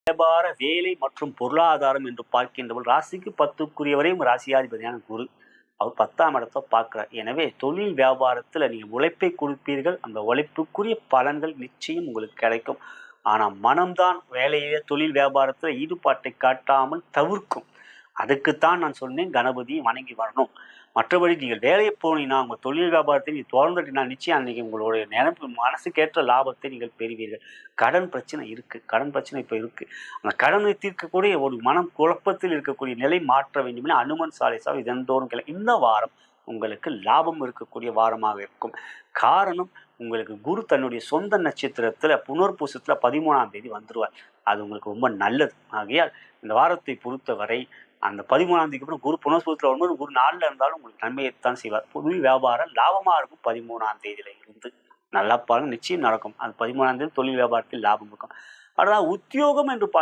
வியாபார வேலை மற்றும் பொருளாதாரம் என்று பார்க்கின்றவள் ராசிக்கு 10க்குரியவரையும் ராசியாதிபதியான குரு அவர் 10ஆம் இடத்தை பார்க்கிறார். எனவே தொழில் வியாபாரத்துல நீங்க உழைப்பை கொடுப்பீர்கள். அந்த உழைப்புக்குரிய பலன்கள் நிச்சயம் உங்களுக்கு கிடைக்கும். ஆனா மனம்தான் வேலையிலே தொழில் வியாபாரத்துல ஈடுபாட்டை காட்டாமல் தவிர்க்கும். அதுக்குத்தான் நான் சொன்னேன் கணபதியை வணங்கி வரணும். மற்றபடி நீங்கள் வேலையை போனீங்கன்னா உங்க தொழில் வியாபாரத்தை நீங்க தொடர்ந்துட்டீங்கன்னா நிச்சயம் அன்னைக்கு உங்களுடைய நினைப்பு மனசுக்கேற்ற லாபத்தை நீங்கள் பெறுவீர்கள். கடன் பிரச்சனை இருக்கு, கடன் பிரச்சனை இப்போ இருக்கு. அந்த கடனை தீர்க்கக்கூடிய ஒரு மனம் குழப்பத்தில் இருக்கக்கூடிய நிலை மாற்ற வேண்டுமென அனுமன் சாலிசாவை தினந்தோறும் இந்த வாரம் உங்களுக்கு லாபம் இருக்கக்கூடிய வாரமாக இருக்கும். காரணம், உங்களுக்கு குரு தன்னுடைய சொந்த நட்சத்திரத்துல புனர்பூசத்துல 13ஆம் தேதி வந்துருவார். அது உங்களுக்கு ரொம்ப நல்லது. ஆகையால் இந்த வாரத்தை பொறுத்தவரை அந்த 13ஆம் தேதிக்கு அப்புறம் குரு புனர்பூசத்துல வரும்போது குரு 4ல் இருந்தாலும் உங்களுக்கு நன்மையைத்தான் செய்வார். தொழில் வியாபாரம் லாபமா இருக்கும். 13ஆம் தேதியில இருந்து நல்லா பாருங்க, நிச்சயம் நடக்கும். அது 13ஆம் தேதி தொழில் வியாபாரத்தில் லாபம் இருக்கும். ஆனால் உத்தியோகம் என்று